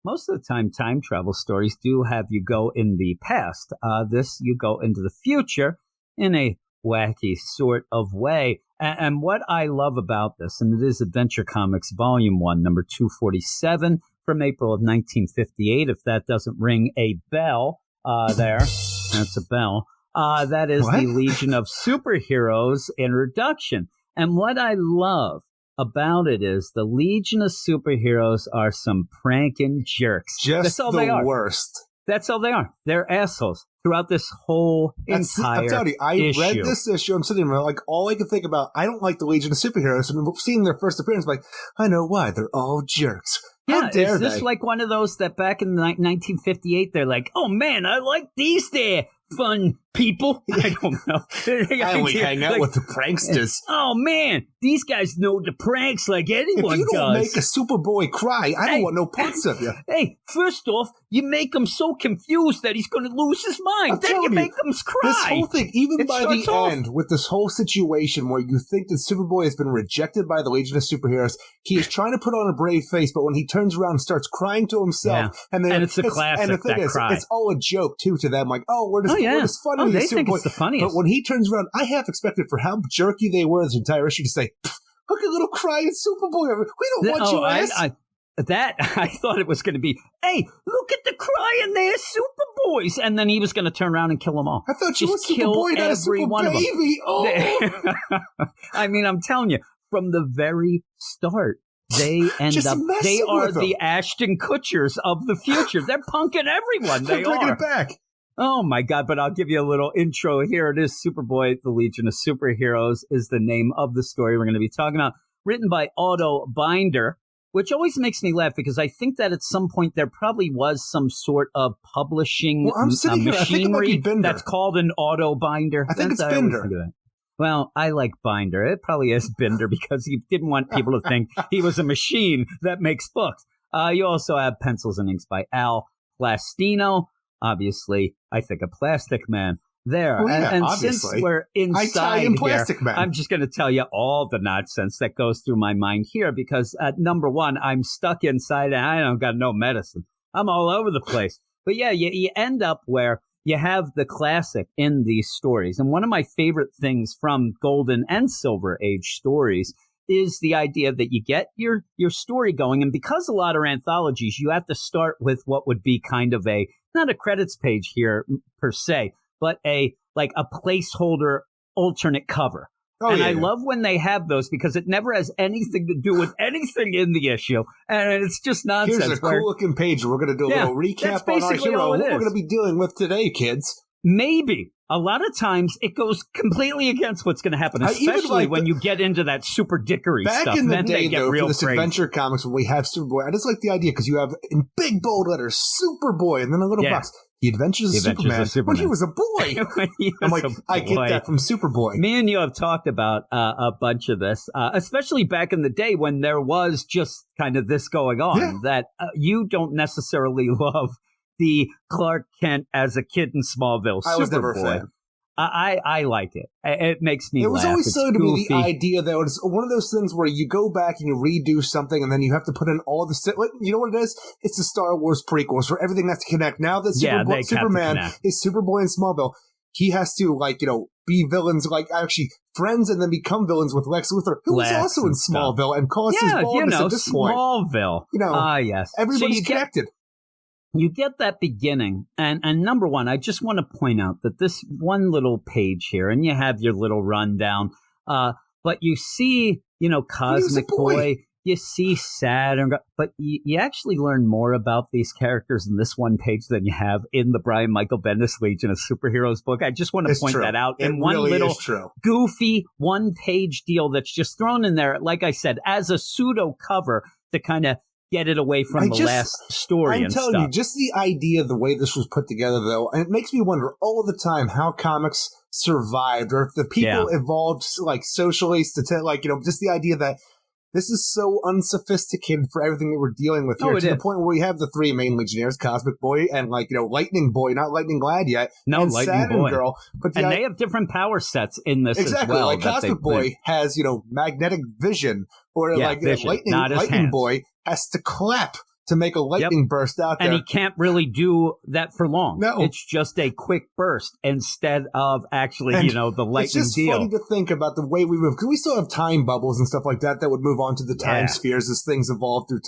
most of the time travel stories do have you go in the past. This, you go into the future in a wacky sort of way. And what I love about this, and it is Adventure Comics Volume 1, number 247 from April of 1958. If that doesn't ring a bell there, that's a bell. That is the Legion of Superheroes introduction. And what I love about it is the Legion of Superheroes are some pranking jerks. Just the worst. That's all they are. They're assholes throughout this whole entire I'm telling you, I read this issue. I'm sitting there like, all I can think about, I don't like the Legion of Superheroes. And seeing their first appearance, I'm like, I know why. They're all jerks. How dare they? Is this like one of those that back in 1958, they're like, oh man, I like these there fun people? I don't know. I only hang out with the pranksters. Oh man, these guys know the pranks like anyone does. If you don't make a Superboy cry, I don't want no parts of you. Hey, first off, you make him so confused that he's going to lose his mind. Then you make him cry. This whole thing, even by the end, with this whole situation where you think that Superboy has been rejected by the Legion of Superheroes, he is trying to put on a brave face, but when he turns around and starts crying to himself, and it's a classic. And the thing is, it's all a joke too to them. Like, oh, we're just funny. They think it's the funniest. But when he turns around, I half expected for how jerky they were this entire issue to say, look at little crying Superboy. We don't want you, ass. I thought it was going to be, hey, look at the crying there, Superboys. And then he was going to turn around and kill them all. I thought you were Superboy, not a super baby. Oh. I mean, I'm telling you, from the very start, they end up, they are the Ashton Kutchers of the future. They're punking everyone. They are. Bringing it back. Oh, my God. But I'll give you a little intro. Here it is. Superboy, the Legion of Superheroes is the name of the story we're going to be talking about. Written by Otto Binder, which always makes me laugh because I think that at some point there probably was some sort of publishing machinery that's called an Otto Binder. I think it's Binder. Well, I like Binder. It probably is Binder because he didn't want people to think he was a machine that makes books. You also have Pencils and Inks by Al Plastino. Obviously, I think a Plastic Man there. Well, and since we're inside here, Man. I'm just going to tell you all the nonsense that goes through my mind here because at number one, I'm stuck inside and I don't got no medicine. I'm all over the place. But yeah, you end up where you have the classic in these stories. And one of my favorite things from Golden and Silver Age stories is the idea that you get your story going. And because a lot of anthologies, you have to start with what would be kind of not a credits page here per se, but a placeholder alternate cover. I love when they have those because it never has anything to do with anything in the issue. And it's just nonsense. Here's a cool looking page. We're going to do a little recap on our hero. What we're going to be dealing with today, kids. Maybe. A lot of times it goes completely against what's going to happen, especially when you get into that super dickery stuff. Back in the then day, they get though, real for this crazy. Adventure Comics, when we have Superboy, I just like the idea because you have in big bold letters Superboy and then a little box. The Adventures of Superman when he was a boy. I'm like, I get that from Superboy. Me and you have talked about a bunch of this, especially back in the day when there was just kind of this going on that you don't necessarily love the Clark Kent as a kid in Smallville. I was never a fan. I like it. It makes me laugh. It was always so to me the idea that it's one of those things where you go back and you redo something and then you have to put in all the... You know what it is? It's the Star Wars prequels where everything has to connect. Now that Superman is Superboy in Smallville, he has to, be villains, actually friends and then become villains with Lex Luthor, who was also in Smallville and caused his baldness at this point. Smallville. Yes. Everybody's connected. You get that beginning, and number one, I just want to point out that this one little page here, and you have your little rundown, but you see, Cosmic Boy, you see Saturn, but you actually learn more about these characters in this one page than you have in the Brian Michael Bendis Legion of Superheroes book. I just want to point that out in one little goofy one-page deal that's just thrown in there, like I said, as a pseudo cover to kind of get it away from the last story. I'm telling you, just the idea of the way this was put together, though, and it makes me wonder all the time how comics survived, or if the people evolved socially, just the idea that this is so unsophisticated for everything that we're dealing with here, to the point where we have the three main Legionnaires, Cosmic Boy and Lightning Boy, not Lightning Lad yet, and Lightning Saturn Boy. Girl. But and they have different power sets in this as well. Like Cosmic Boy has, magnetic vision, or vision, Lightning Boy has to clap to make a lightning burst out there. And he can't really do that for long. No. It's just a quick burst instead of actually, the lightning it's just deal. Funny to think about the way we move, because we still have time bubbles and stuff like that would move on to the time spheres as things evolve through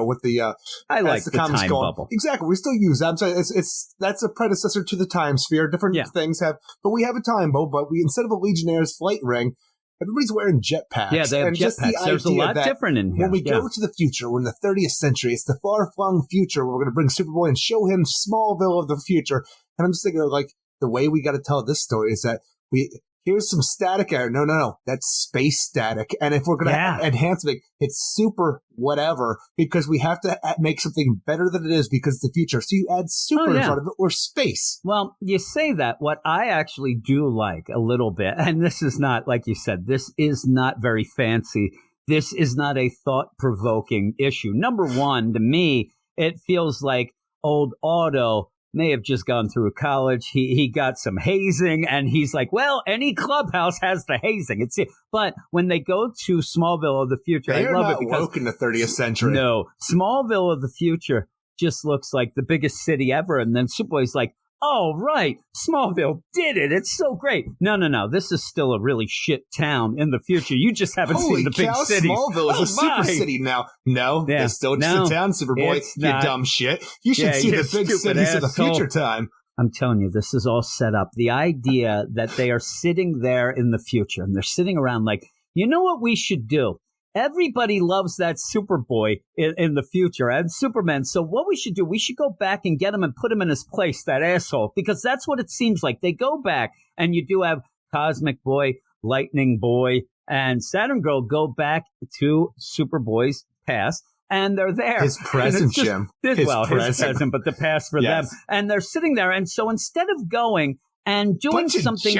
with the I like the time bubble. Exactly. We still use that. I'm saying that's a predecessor to the time sphere. Different things have, but we have a time bubble, but in of a Legionnaire's flight ring, everybody's wearing jetpacks. Yeah, they have jetpacks. There's a lot different in here. When we go to the future, we're in the 30th century, it's the far-flung future, we're going to bring Superboy and show him Smallville of the future. And I'm just thinking of, the way we got to tell this story is that here's some static error. No. That's space static. And if we're going to enhance it, it's super whatever, because we have to make something better than it is because it's the future. So you add super in front of it, or space. Well, you say that. What I actually do like a little bit, and this is not, like you said, this is not very fancy. This is not a thought-provoking issue. Number one, to me, it feels like old Otto may have just gone through college. He got some hazing, and he's like, well, any clubhouse has the hazing. But when they go to Smallville of the future, I love it because woke in the 30th century. No, Smallville of the future just looks like the biggest city ever. And then Superboy's like, oh, right, Smallville did it. It's so great. No. This is still a really shit town in the future. You just haven't seen the big cities. Smallville is a super city now. No, it's still just a town, Superboy. You dumb shit. You should see the big cities of the future time. I'm telling you, this is all set up. The idea that they are sitting there in the future, and they're sitting around like, you know what we should do? Everybody loves that Superboy in the future and Superman. So what we should do, we should go back and get him and put him in his place, that asshole, because that's what it seems like. They go back, and you do have Cosmic Boy, Lightning Boy, and Saturn Girl go back to Superboy's past. And they're there. His present, Jim. His present, but the past for them. And they're sitting there. And so instead of going and doing something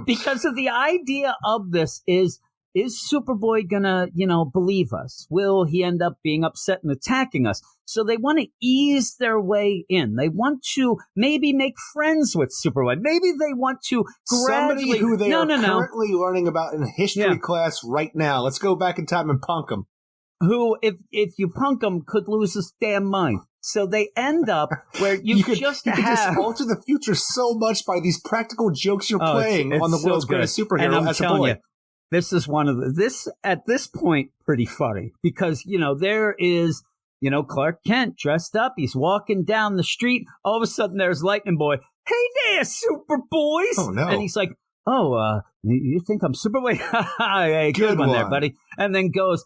because of the idea of this is Superboy gonna, believe us? Will he end up being upset and attacking us? So they want to ease their way in. They want to maybe make friends with Superboy. Maybe they want to gradually... Somebody who they are currently learning about in history class right now. Let's go back in time and punk them. Who, if you punk them, could lose his damn mind. So they end up where you could just alter the future so much by these practical jokes you're playing on the world's greatest superhero and as a boy. This is one of at this point, pretty funny because, there is, Clark Kent dressed up. He's walking down the street. All of a sudden there's Lightning Boy. Hey there, Superboys. Oh, no. And he's like, you think I'm Superboy? Hey, good one there, buddy. And then goes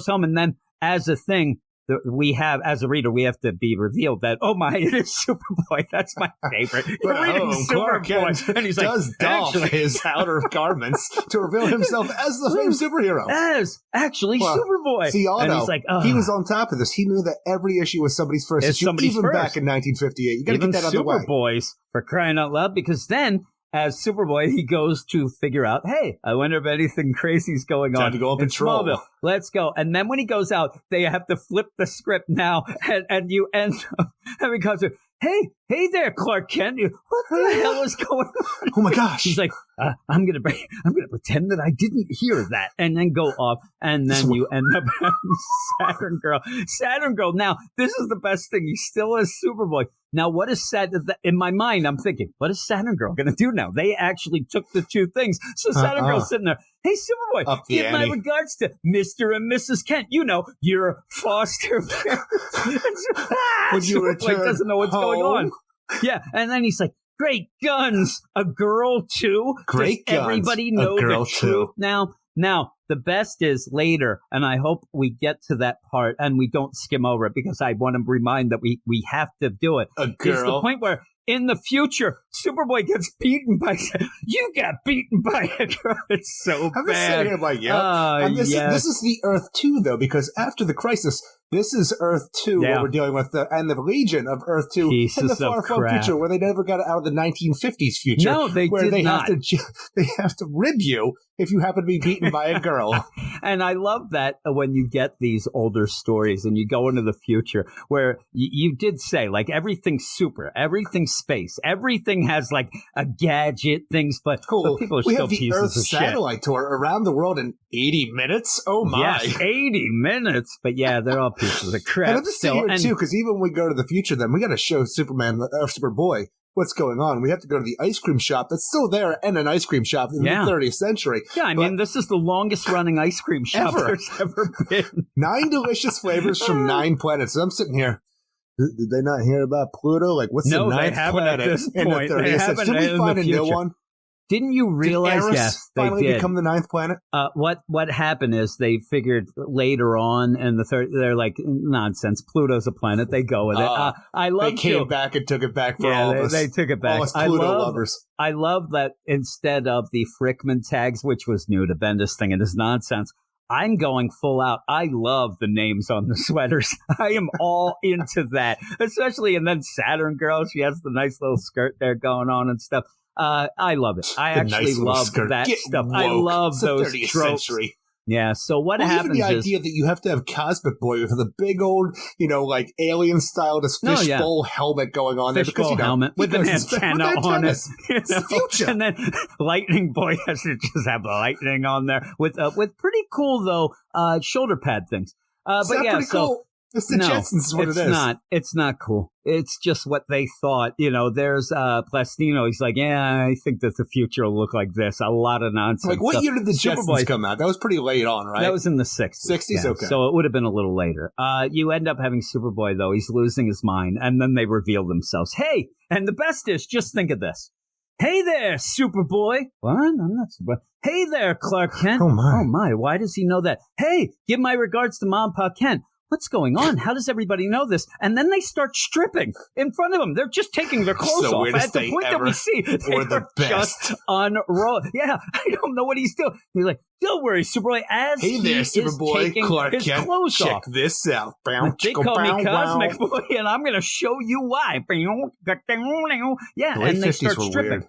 home. And then as a thing, we have, as a reader, we have to be revealed that, oh my, it is Superboy. That's my favorite. You're reading Superboy. And he's does doff his outer garments to reveal himself as the famed superhero. As Superboy. See, and he's like, he was on top of this. He knew that every issue was somebody's first issue, even back in 1958. You got to get that on the way. Superboys, for crying out loud, because then, as Superboy, he goes to figure out, hey, I wonder if anything crazy's going on. Time to go on patrol. Smallville. Let's go. And then when he goes out, they have to flip the script now, and you end up having comes to, hey there, Clark Kent. What the hell is going on? Oh my gosh. He's like, I'm gonna pretend that I didn't hear that, and then go off, and then you end up having Saturn Girl. Saturn Girl. Now, this is the best thing. He still has Superboy. Now, what is in my mind, I'm thinking, what is Saturn Girl going to do now? They actually took the two things. So Saturn Girl's sitting there. Hey, Superboy, give my regards to Mr. and Mrs. Kent. Your foster parents. Would you Superboy doesn't know what's going on. Yeah, and then he's like, great guns. A girl, too? Great Does everybody know the truth now? Now, the best is later, and I hope we get to that part and we don't skim over it because I want to remind that we have to do it. A girl. It's the point where in the future, Superboy gets beaten by... You got beaten by a girl. It's so bad. I'm just sitting here like, this is the Earth 2, though, because after the crisis, this is Earth 2, what we're dealing with, and the Legion of Earth 2 in the far-flung future, where they never got out of the 1950s future. No, they did not. They have to rib you if you happen to be beaten by a girl. And I love that when you get these older stories and you go into the future where you did say, like, everything's super, everything's space, everything has, like, a gadget, things, but people are still pieces of shit. We have the Earth satellite tour around the world in 80 minutes? Oh, my. Yes, 80 minutes. But, yeah, they're all pieces pieces of crap. And I'm just here too, because even when we go to the future, then we got to show Superman or Superboy what's going on. We have to go to the ice cream shop that's still there and an ice cream shop in the 30th century. Yeah, I mean, this is the longest running ice cream shop there's ever been. 9 delicious flavors from 9 planets. So I'm sitting here. Did they not hear about Pluto? Like, what's the 9th planet at this point? In the 30th century? Did we find a new one? Didn't you realize? Did Eris yes, finally they did. become the 9th planet? What happened is they figured later on in the third, they're like, nonsense. Pluto's a planet. They go with it. I love. They came back and took it back for all of us. They took it back. All us Pluto lovers. I love that instead of the Frickman tags, which was new to Bendis thing, it is nonsense. I'm going full out. I love the names on the sweaters. I am all into that, especially. And then Saturn Girl, she has the nice little skirt there going on and stuff. I love it. I actually love that stuff. I love those tropes. Century. Yeah. So what happens even the idea that you have to have Cosmic Boy with a big old, like alien style, this fishbowl helmet going on there. Fishbowl helmet with an antenna on it. It's the future. And then Lightning Boy has to just have the lightning on there with pretty cool though shoulder pad things. But yeah, pretty cool? It's the Jetsons is what it is. It's not cool. It's just what they thought. There's Plastino. He's like, yeah, I think that the future will look like this. A lot of nonsense. Like, what year did the Jetsons come out? That was pretty late on, right? That was in the 60s. 60s, yeah. Okay. So it would have been a little later. You end up having Superboy, though. He's losing his mind. And then they reveal themselves. Hey, and the best is, just think of this. Hey there, Superboy. What? I'm not Superboy. Hey there, Clark Kent. Oh, my. Oh, my. Why does he know that? Hey, give my regards to Mom and Pa Kent. What's going on? How does everybody know this? And then they start stripping in front of them. They're just taking their clothes off. At the point that we see, they're just unrolled. Yeah, I don't know what he's doing. He's like, don't worry, Superboy. Hey there, Superboy. Clark Kent, check off. This out. They call me Cosmic Boy, and I'm going to show you why. Yeah, and they start stripping. Weird.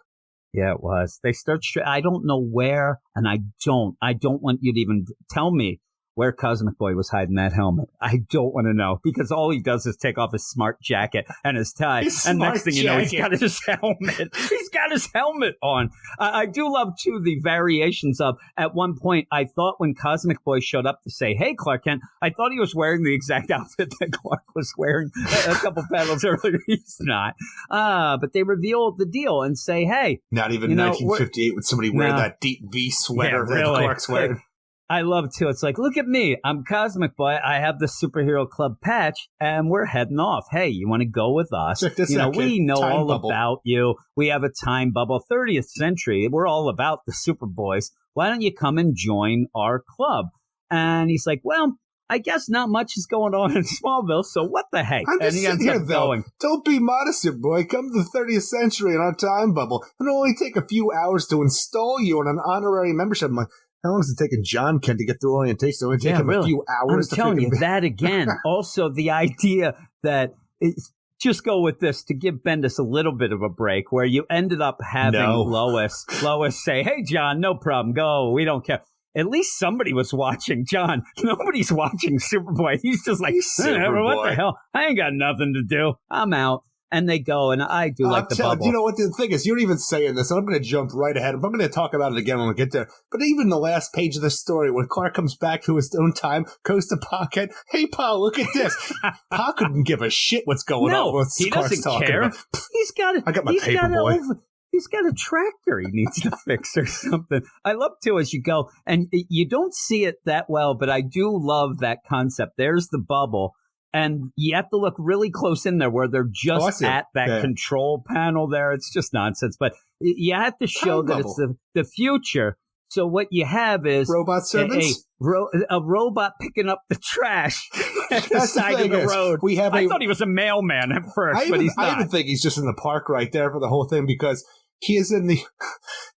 Yeah, it was. They start stripping. I don't know where, and I don't want you to even tell me where Cosmic Boy was hiding that helmet. I don't want to know, because all he does is take off his smart jacket and his tie. And next thing you know, he's got his helmet. He's got his helmet on. I do love, too, the variations of, at one point, I thought when Cosmic Boy showed up to say, hey, Clark Kent, I thought he was wearing the exact outfit that Clark was wearing a couple panels earlier. He's not. But they reveal the deal and say, hey. Not even 1958 would somebody wear that deep V sweater that Clark's wearing. I love, too. It's like, look at me. I'm Cosmic Boy. I have the Superhero Club patch, and we're heading off. Hey, you want to go with us? Check this out, we know time all bubble. About you. We have a time bubble. 30th century. We're all about the Superboys. Why don't you come and join our club? And he's like, well, I guess not much is going on in Smallville, so what the heck? I'm just sitting here, though. Don't be modest, boy. Come to the 30th century in our time bubble. It'll only take a few hours to install you on an honorary membership. I'm like, how long is it taking John Kent to get through orientation? It'll only take him a few hours. I'm telling you that again. Also, the idea that just go with this to give Bendis a little bit of a break, where you ended up having Lois say, hey, John, no problem. Go. We don't care. At least somebody was watching. John, nobody's watching Superboy. He's just like, what the hell? I ain't got nothing to do. I'm out. And they go, and I do like the bubble. You know what the thing is? You're even saying this, and I'm going to jump right ahead. I'm going to talk about it again when we get there. But even the last page of the story, when Clark comes back to his own time, goes to Pa Kent, hey, Pa, look at this. Pa couldn't give a shit what's going on. What he Clark's doesn't care. He's got I got my paper, boy. He's got a tractor he needs to fix or something. I love, too, as you go, and you don't see it that well, but I do love that concept. There's the bubble. And you have to look really close in there where they're just at that control panel there. It's just nonsense. But you have to show that it's the future. So what you have is robot servants? A robot picking up the trash at the side of the road. I thought he was a mailman at first, but he's not. I even think he's just in the park right there for the whole thing, because he is in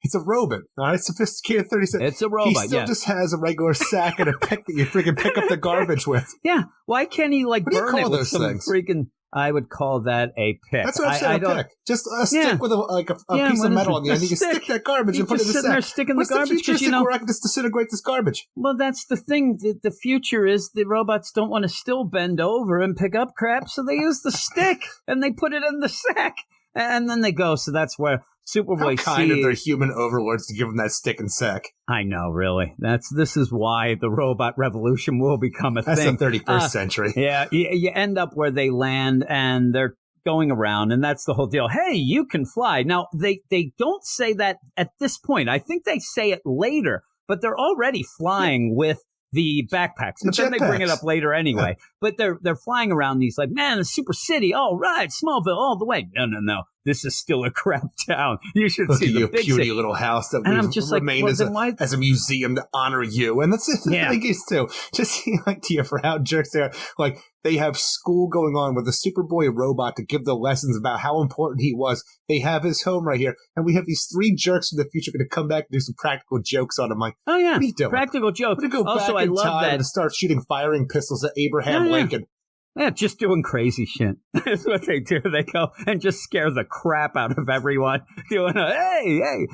it's a robot, all right? Sophisticated 37. It's a robot, He still just has a regular sack and a pick that you freaking pick up the garbage with. Yeah. Why can't he, burn it with some things? Freaking... I would call that a pick. That's what I'm saying, a pick. Just a stick with a piece of metal on the end. You can stick that garbage and put it in the sack. There sticking the garbage because where I can just disintegrate this garbage. Well, that's the thing. The future is the robots don't want to still bend over and pick up crap, so they use the stick and they put it in the sack. And then they go. So that's where Superboy How kind of their human overlords to give them that stick and sack. I know, really. This is why the robot revolution will become a thing. That's the 31st century. Yeah, you end up where they land, and they're going around, and that's the whole deal. Hey, you can fly. Now, they don't say that at this point. I think they say it later, but they're already flying with the backpacks. But then they bring it up later anyway. But they're flying around these like, man, a super city. All right, Smallville all the way. No. This is still a crap town. You should see the big puny city. Little house that we've remained as a museum to honor you. And that's it. Yeah. I think it's too. Just the idea for how jerks they are. Like, they have school going on with a Superboy robot to give the lessons about how important he was. They have his home right here. And we have these 3 jerks in the future going to come back and do some practical jokes on him. Like, oh, yeah. What are you doing? Practical jokes. I'm going to go back in time and start shooting firing pistols at Abraham Lincoln. Yeah, just doing crazy shit. That's what they do. They go and just scare the crap out of everyone. Doing hey,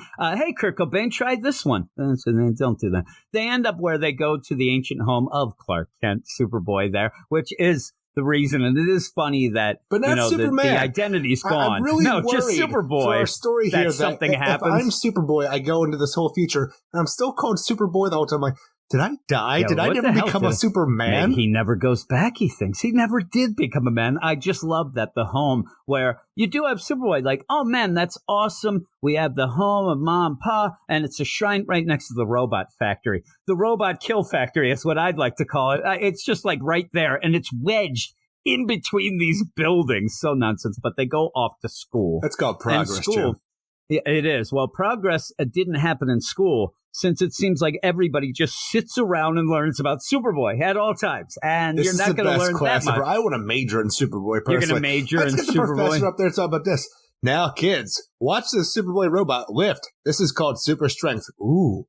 Kurt Cobain, try this one. And so they don't do that. They end up where they go to the ancient home of Clark Kent, Superboy there, which is the reason. And it is funny that Superman. The identity's gone. I'm really worried just Superboy. For our story here, something happens. If I'm Superboy, I go into this whole future, and I'm still called Superboy the whole time. I'm like, did I die? Did I never become a Superman? He never goes back, he thinks. He never did become a man. I just love that the home where you do have Superboy, like, oh man, that's awesome. We have the home of Mom and Pa, and it's a shrine right next to the robot factory. The robot kill factory is what I'd like to call it. It's just like right there, and it's wedged in between these buildings. So nonsense, but they go off to school. That's called progress, Jim. Yeah, it is. Well, progress didn't happen in school, since it seems like everybody just sits around and learns about Superboy at all times. And you're not going to learn that much. I want to major in Superboy personally. You're going to major in Superboy? Let's get the professor up there to talk about this. Now, kids, watch this Superboy robot lift. This is called super strength. Ooh.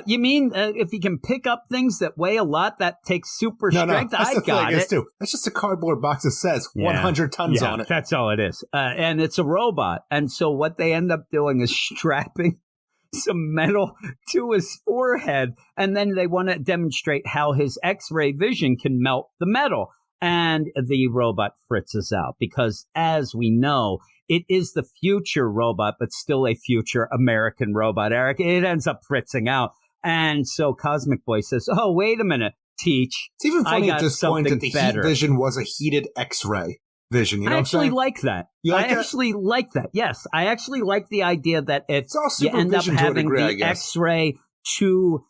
You mean if he can pick up things that weigh a lot, that takes super strength? I got it. Too. That's just a cardboard box that says 100 tons on it. That's all it is. And it's a robot. And so what they end up doing is strapping some metal to his forehead, and then they want to demonstrate how his X-ray vision can melt the metal. And the robot fritzes out because, as we know, it is the future robot, but still a future American robot, Eric. It ends up fritzing out. And so Cosmic Boy says, oh, wait a minute, Teach. It's even funny at this point that the heat vision was a heated X-ray vision. You know I actually like that. Actually like that. Yes, I actually like the idea that if you end up having the X-ray to,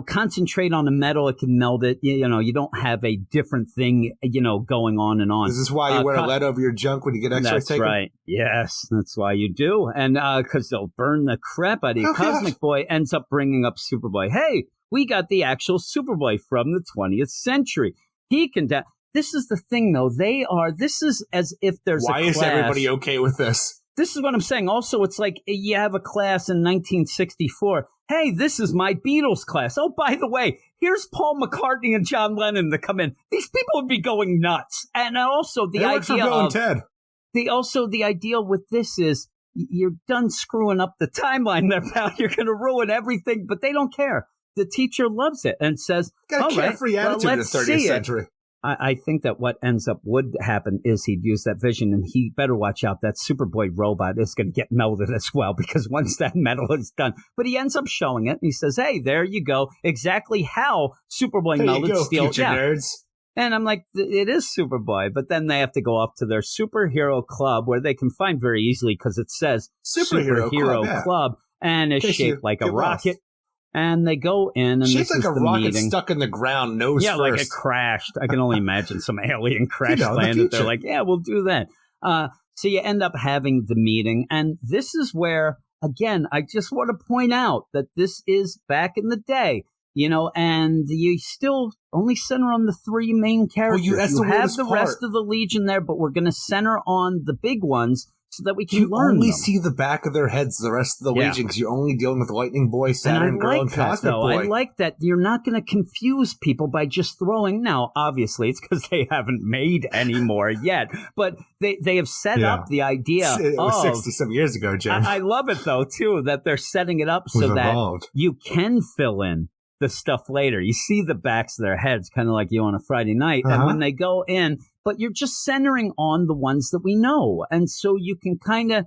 concentrate on the metal, it can melt it. You don't have a different thing, going on and on. Is this why you wear a lead over your junk when you get X-ray taken? That's right. Yes, that's why you do. And because they'll burn the crap out of you. Cosmic Boy ends up bringing up Superboy. Hey, we got the actual Superboy from the 20th century. He can... This is the thing, though. This is as if there's a class. Why is everybody okay with this? This is what I'm saying. Also, it's like you have a class in 1964. Hey, this is my Beatles class. Oh, by the way, here's Paul McCartney and John Lennon to come in. These people would be going nuts. And also the idea of Ted. The idea with this is you're done screwing up the timeline there, pal. You're going to ruin everything, but they don't care. The teacher loves it and says, got a carefree attitude in the 30th century. I think that what ends up would happen is he'd use that vision, and he better watch out. That Superboy robot is going to get melted as well, because once that metal is done. But he ends up showing it, and he says, hey, there you go. Exactly how Superboy melted steel. Nerds. And I'm like, it is Superboy. But then they have to go off to their superhero club, where they can find very easily, because it says Superhero Club, and it's shaped like a rocket. And they go in, and shaped this like is a the rocket meeting. Stuck in the ground, nose first. Like it crashed. I can only imagine some alien crash landed. They're like, yeah, we'll do that. So you end up having the meeting, and this is where, again, I just want to point out that this is back in the day, and you still only center on the 3 main characters. Well, you have the rest of the Legion there, but we're going to center on the big ones, so that we can learn only them. See the back of their heads, the rest of the Legion, because you're only dealing with Lightning Boy, Saturn Girl, and Cosmic Boy. I like that you're not going to confuse people by just throwing. Now, obviously, it's because they haven't made any more yet, but they have set up the idea it was 60-some years ago, Jim. I love it, though, too, that they're setting it up so that you can fill in the stuff later. You see the backs of their heads, kind of like you on a Friday night, and when they go in, but you're just centering on the ones that we know. And so you can kind of,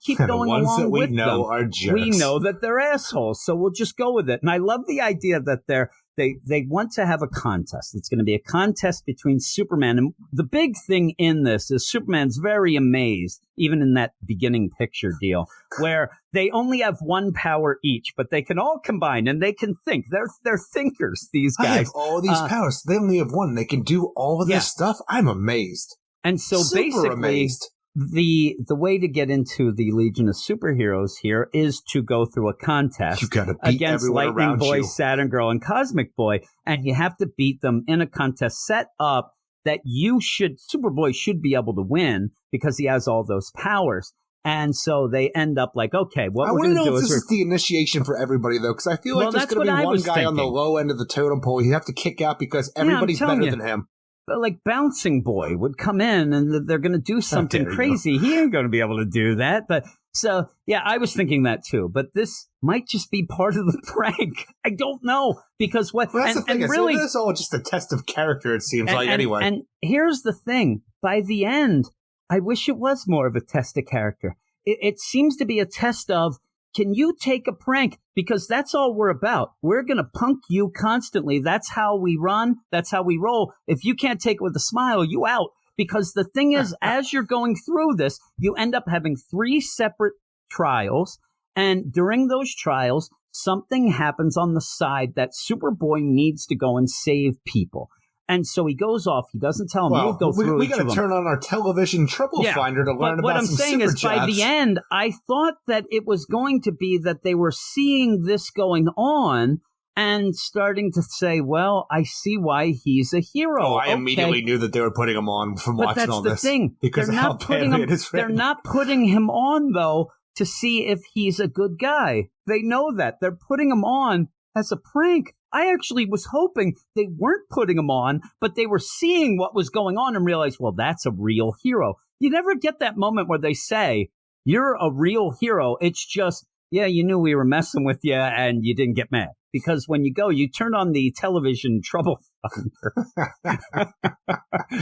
keep going along with them. The ones that we know are jerks. We know that they're assholes, so we'll just go with it. And I love the idea that they want to have a contest. It's going to be a contest between Superman. And the big thing in this is Superman's very amazed, even in that beginning picture deal, where they only have one power each, but they can all combine and they can think. They're thinkers, these guys. I have all these powers. They only have one. They can do all of this stuff. I'm amazed. And so Super amazed. The way to get into the Legion of Superheroes here is to go through a contest against Lightning Boy, Saturn Girl, and Cosmic Boy, and you have to beat them in a contest set up that Superboy should be able to win because he has all those powers. And so they end up like, okay, what we're going to do is... I want to know if this is the initiation for everybody, though, because I feel like there's going to be one guy on the low end of the totem pole you have to kick out because everybody's better than him. But like Bouncing Boy would come in and they're going to do something crazy. He ain't going to be able to do that. But so, yeah, I was thinking that too. But this might just be part of the prank. I don't know because that's the thing. Really, it's all just a test of character. It seems anyway. And here's the thing: by the end, I wish it was more of a test of character. It seems to be a test of. Can you take a prank? Because that's all we're about. We're going to punk you constantly. That's how we run. That's how we roll. If you can't take it with a smile, you out. Because the thing is, as you're going through this, you end up having 3 separate trials. And during those trials, something happens on the side that Superboy needs to go and save people. And so he goes off. He doesn't tell him. We'll go through we got to turn on our television trouble finder to learn about some super chats. What I'm saying is, by the end, I thought that it was going to be that they were seeing this going on and starting to say, well, I see why he's a hero. Oh, I immediately knew that they were putting him on from watching all this. But that's the thing. Because of how badly it is written. They're not putting him on, though, to see if he's a good guy. They know that. They're putting him on as a prank. I actually was hoping they weren't putting him on, but they were seeing what was going on and realized, well, that's a real hero. You never get that moment where they say, you're a real hero. It's just, yeah, you knew we were messing with you and you didn't get mad. Because when you turn on the television trouble finder.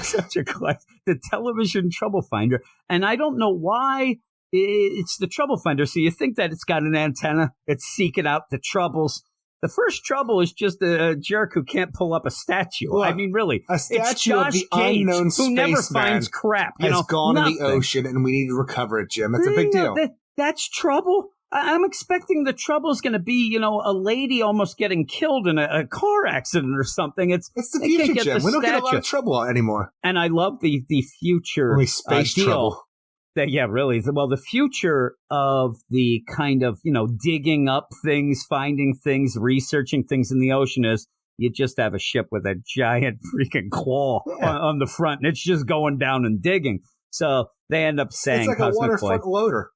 Such a class. The television trouble finder. And I don't know why it's the trouble finder. So you think that it's got an antenna. It's seeking out the troubles. The first trouble is just a jerk who can't pull up a statue. Look, I mean, really. A statue of the unknown spaceman who never finds crap. Has gone in the ocean, and we need to recover it, Jim. It's a big deal. That's trouble? I'm expecting the trouble is going to be, a lady almost getting killed in a car accident or something. It's the future, Jim. We don't get a lot of trouble anymore. And I love the future only space deal. Trouble. Yeah, really. Well, the future of the kind of, digging up things, finding things, researching things in the ocean is you just have a ship with a giant freaking claw on the front, and it's just going down and digging. So they end up saying, it's like a waterfront loader.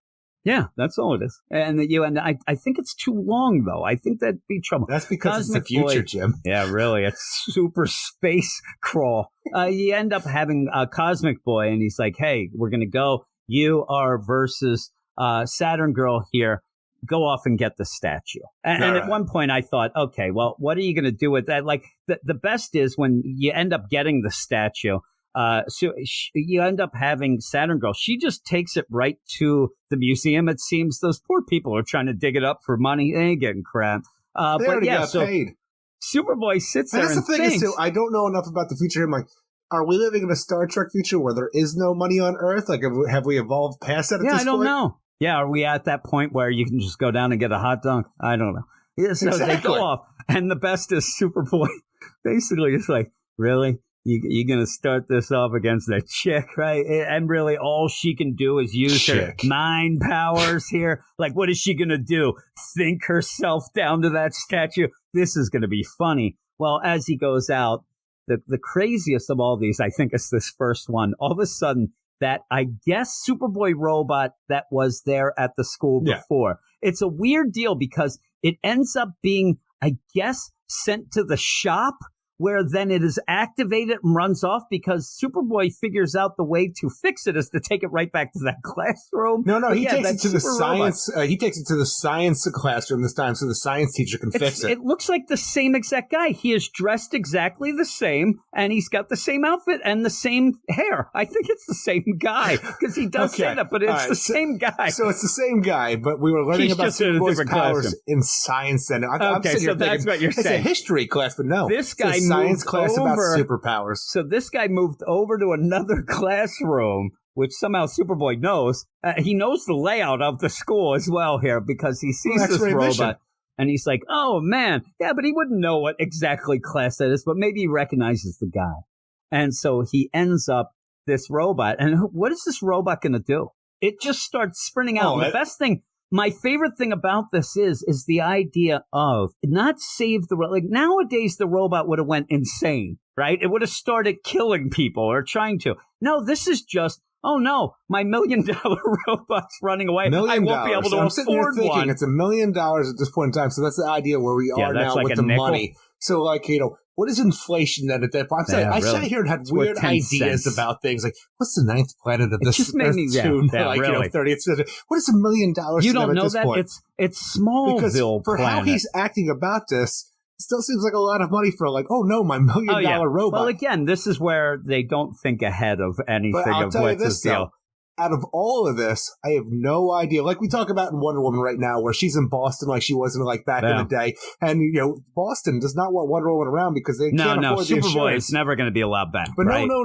Yeah, that's all it is. And I think it's too long, though. I think that'd be trouble. That's because Cosmic it's the future, Boy, Jim. Yeah, really. It's super space crawl. You end up having Cosmic Boy, and he's like, hey, we're going to go. You are versus Saturn Girl here. Go off and get the statue. And at one point I thought, okay, well, what are you going to do with that? Like the best is when you end up getting the statue. So you end up having Saturn Girl. She just takes it right to the museum. It seems those poor people are trying to dig it up for money. They ain't getting crap. They already got paid. Superboy sits there and that's the thing thinks. Is, I don't know enough about the future. I'm like, are we living in a Star Trek future where there is no money on Earth? Like, have we evolved past that at this point? Yeah, I don't know. Yeah, are we at that point where you can just go down and get a hot dog? I don't know. Yeah, so They go off. And the best is Superboy. Basically, it's like, really? You're going to start this off against a chick, right? And really, all she can do is use her mind powers here. Like, what is she going to do? Think herself down to that statue? This is going to be funny. Well, as he goes out, the craziest of all these, I think, is this first one. All of a sudden, that, I guess, Superboy robot that was there at the school before. It's a weird deal because it ends up being, I guess, sent to the shop where then it is activated and runs off because Superboy figures out the way to fix it is to take it right back to that classroom. No, he takes it to the science. He takes it to the science classroom this time, so the science teacher can fix it. It looks like the same exact guy. He is dressed exactly the same, and he's got the same outfit and the same hair. I think it's the same guy because he does say that, but it's the same guy. So it's the same guy, but we were learning about Superboy's powers in science. And I'm so thinking, that's what you're saying. It's a history class, but no, this guy it's a science class over, about superpowers. So this guy moved over to another classroom, which somehow Superboy knows. He knows the layout of the school as well here because he sees this robot. And he's like, oh, man. Yeah, but he wouldn't know what exactly class that is, but maybe he recognizes the guy. And so he ends up this robot. And what is this robot going to do? It just starts sprinting out. The best thing, my favorite thing about this is the idea of not save the, like nowadays the robot would have went insane, right? It would have started killing people or trying to. No, this is just, oh no, my $1 million robot's running away. I won't be able to afford one. It's $1 million at this point in time. So that's the idea where we are now with the money. So like, what is inflation then at that point? I sat here and had weird ideas about things like, what's the 9th planet of this Earth tune? 30th century. What is $1 million? You don't know that? Point? It's Smallville because for planet. How he's acting about this, it still seems like a lot of money for like, oh no, my $1 million robot. Well, again, this is where they don't think ahead of anything of what's this deal. Out of all of this, I have no idea. Like we talk about in Wonder Woman right now, where she's in Boston like she wasn't like back in the day. And, Boston does not want Wonder Woman around because they can't afford the insurance. Superboy is never going to be allowed back. But right? no,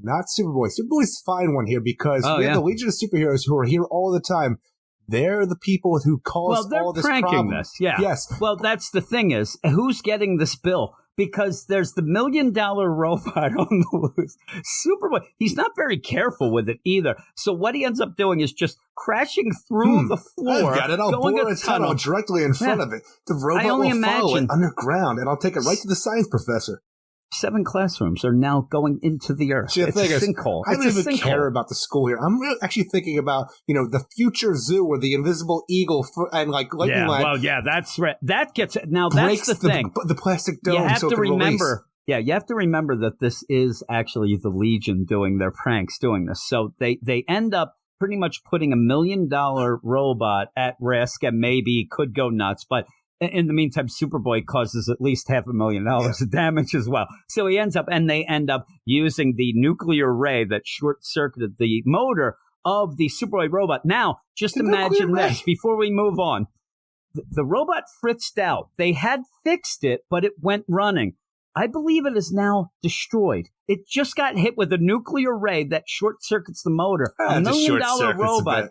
not Superboy. Superboy's a fine one here because we have the Legion of Superheroes who are here all the time. They're the people who caused all this problem. They're pranking this, yeah. Yes. Well, that's the thing is, who's getting this bill? Because there's the $1 million robot on the loose. Superboy, he's not very careful with it either. So what he ends up doing is just crashing through the floor. I've got it. I'll bore a tunnel directly in front of it. The robot will follow it underground, and I'll take it right to the science professor. 7 classrooms are now going into the earth. It's a sinkhole. I don't even care about the school here. I'm really actually thinking about, the future zoo where the invisible eagle and like lightning that's right. That gets now. That's the thing. The plastic dome. You have to remember. Yeah, you have to remember that this is actually the Legion doing their pranks, doing this. So they end up pretty much putting $1 million robot at risk and maybe could go nuts, but. In the meantime, Superboy causes at least $500,000 of damage as well. So they end up using the nuclear ray that short-circuited the motor of the Superboy robot. Now, just imagine this before we move on. The robot fritzed out. They had fixed it, but it went running. I believe it is now destroyed. It just got hit with a nuclear ray that short-circuits the motor. $1 million robot.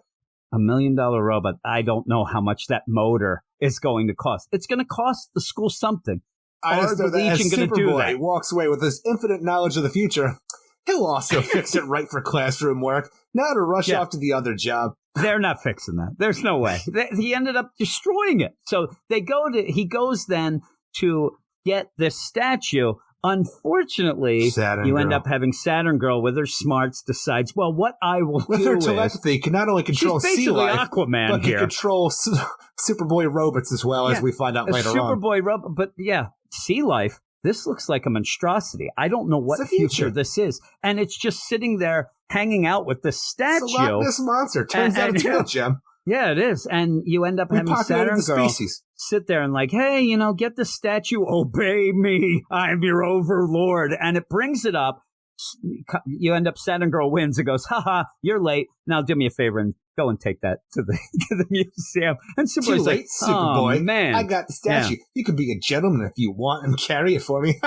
$1 million robot. I don't know how much that motor is going to cost. It's going to cost the school something. Are the Legion going to do that? He walks away with his infinite knowledge of the future. He'll also fix it right for classroom work. Now to rush off to the other job. They're not fixing that. There's no way. He ended up destroying it. So he goes then to get this statue. Unfortunately, you end up having Saturn Girl with her smarts decides, well, what I will do with her telepathy can not only control sea life, Aquaman but can control Superboy robots as well, as we find out later on. Superboy robot, but sea life. This looks like a monstrosity. I don't know what future this is, and it's just sitting there hanging out with the statue. It's a Loch Ness monster. Turns out it's real, Jim. Yeah, it is. And you end up having Saturn Girl sit there and like, hey, get the statue. Obey me. I'm your overlord. And it brings it up. You end up, Saturn Girl wins. It goes, haha, you're late. Now do me a favor and go and take that to the museum. And Superboy's like, Superboy. Oh, man. I got the statue. Yeah. You can be a gentleman if you want and carry it for me.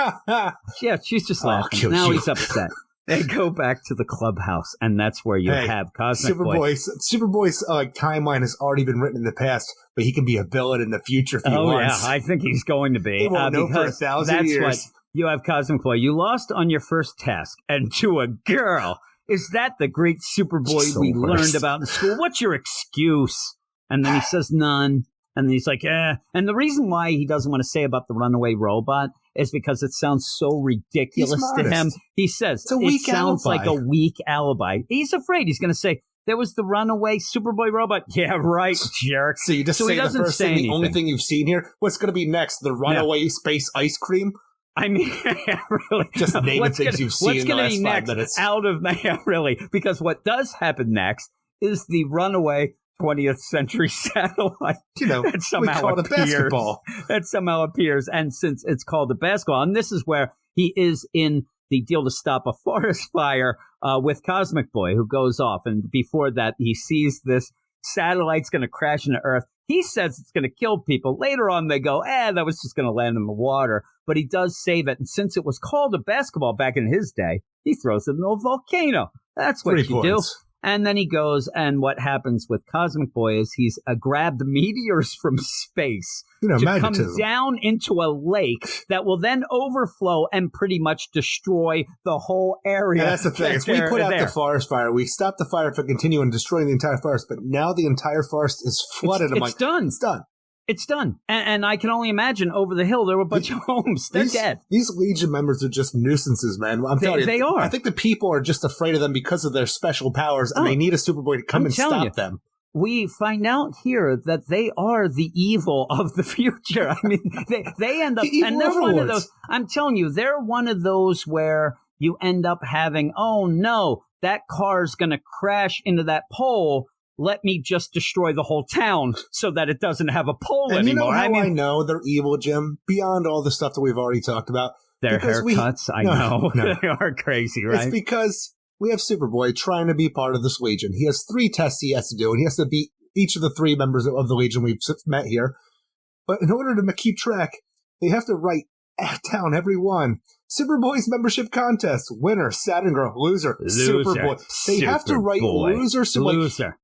Yeah, she's just laughing. Now he's upset. They go back to the clubhouse, and that's where you have Cosmic Boy. Superboy's timeline has already been written in the past, but he can be a villain in the future if he wants. Yeah, I think he's going to be. He won't know for 1,000 years. That's what you have Cosmic Boy. You lost on your first task, and to a girl. Is that the great Superboy we learned about in school? What's your excuse? And then he says none. And he's like, And the reason why he doesn't want to say about the runaway robot is because it sounds so ridiculous to him. He says, it sounds like a weak alibi. He's afraid he's going to say, there was the runaway Superboy robot. Yeah, right, jerk. So you just say the first thing, the only thing you've seen here? What's going to be next? The runaway space ice cream? I mean, really. Just naming things you've seen in the last 5 minutes. Out of really, because what does happen next is the runaway 20th century satellite. That somehow appears. Basketball. That somehow appears. And since it's called a basketball, and this is where he is in the deal to stop a forest fire with Cosmic Boy, who goes off. And before that, he sees this satellite's going to crash into Earth. He says it's going to kill people. Later on, they go, that was just going to land in the water. But he does save it. And since it was called a basketball back in his day, he throws it in a volcano. That's what 3 you points. do. And then he goes, and what happens with Cosmic Boy is he's grabbed meteors from space to magnetism. Come down into a lake that will then overflow and pretty much destroy the whole area. And that's the thing. We put out the forest fire. We stopped the fire from continuing destroying the entire forest, but now the entire forest is flooded. It's done. It's done. It's done. And I can only imagine over the hill, there were a bunch of homes. They're dead. These Legion members are just nuisances, man. I'm telling you. They are. I think the people are just afraid of them because of their special powers, and they need a Superboy to come and stop them. We find out here that they are the evil of the future. I mean, they end up, and they're one of those, I'm telling you, they're one of those where you end up having, oh no, that car's going to crash into that pole. Let me just destroy the whole town so that it doesn't have a pole anymore. You know how I know they're evil, Jim? Beyond all the stuff that we've already talked about. Their haircuts, I know. They are crazy, right? It's because we have Superboy trying to be part of this Legion. He has 3 tests he has to do, and he has to beat each of the 3 members of the Legion we've met here. But in order to keep track, they have to write down every one. Superboy's membership contest. Winner, Saturn Girl. Loser. Superboy. They have to write loser. So loser.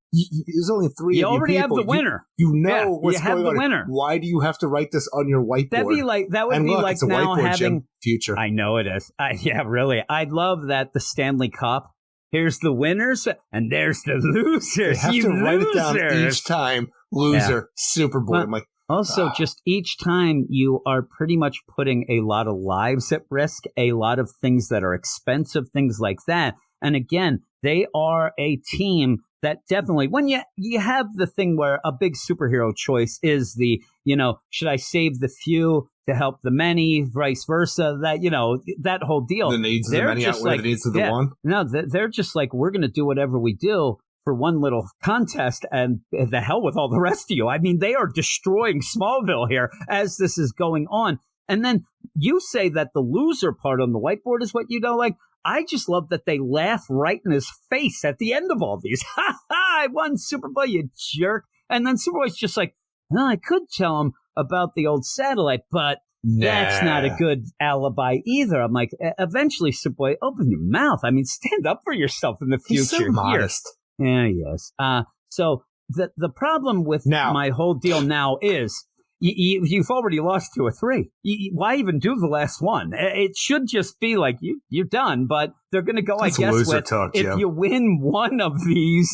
There's only 3 you of you already people. Have the winner. You know what's you have going the on. Winner. Why do you have to write this on your whiteboard? That would be like it's a now whiteboard, having Jim. Future. I know it is. Yeah, really. I love that the Stanley Cup. Here's the winners, and there's the losers. They have to write it down each time. Loser, Superboy. Well, I'm like, also, just each time you are pretty much putting a lot of lives at risk, a lot of things that are expensive, things like that. And again, they are a team that definitely, when you have the thing where a big superhero choice is the, should I save the few to help the many, vice versa, that whole deal. The needs of the many outweigh the needs of the one? No, they're just like, we're going to do whatever we do for one little contest, and the hell with all the rest of you. I mean, they are destroying Smallville here as this is going on. And then you say that the loser part on the whiteboard is what you don't like. I just love that they laugh right in his face at the end of all these. Ha ha! I won Superboy, you jerk. And then Superboy's just like, well, I could tell him about the old satellite, but that's not a good alibi either. I'm like, eventually, Superboy, open your mouth. I mean, stand up for yourself in the future. He's so modest. Yeah, yes. So the problem with my whole deal now is you've already lost 2 or 3. Why even do the last one? It should just be like you're done. But they're going to go, That's I guess, loser with talk, if Jim. you win one of these,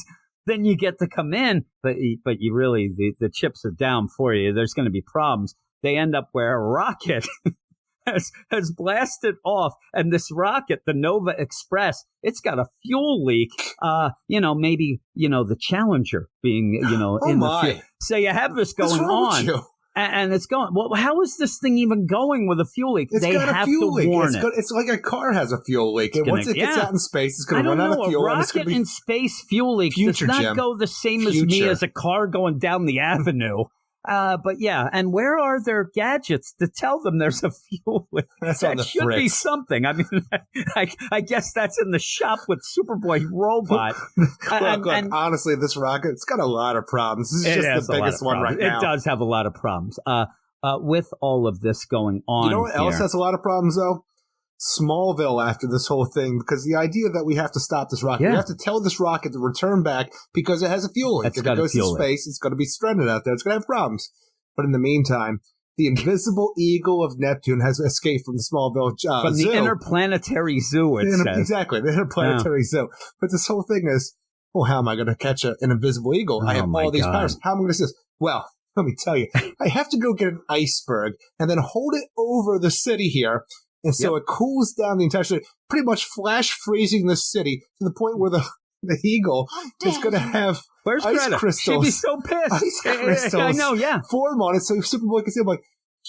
then you get to come in. But you really, the chips are down for you. There's going to be problems. They end up where a rocket has blasted off, and this rocket, the Nova Express, it's got a fuel leak. Maybe the Challenger being in the fuel. So you have this going on, and it's going. Well, how is this thing even going with a fuel leak? They have to warn it. It's like a car has a fuel leak, and once it gets out in space, it's going to run out of fuel. A rocket in space fuel leak does not go the same as me as a car going down the avenue. But yeah, and where are their gadgets to tell them there's a fuel leak? That's on the should be something. I mean, I guess that's in the shop with Superboy Robot. Look, honestly, this rocket, it's got a lot of problems. This is just the biggest one right now. It does have a lot of problems. With all of this going on, you know what else has a lot of problems though? Smallville after this whole thing, because the idea that we have to stop this rocket, we have to tell this rocket to return back because it has a fuel leak. If it goes to space, it's going to be stranded out there. It's going to have problems. But in the meantime, the invisible eagle of Neptune has escaped from the Smallville from zoo. the interplanetary zoo, it says. Exactly, the interplanetary zoo. But this whole thing is, how am I going to catch an invisible eagle? I have all these powers. How am I going to do this? Well, let me tell you, I have to go get an iceberg and then hold it over the city here. And so it cools down the entire city, pretty much flash freezing the city to the point where the eagle is going to have ice crystals. She'd be so pissed. Ice crystals. I know, form on it. So Superboy can say, like,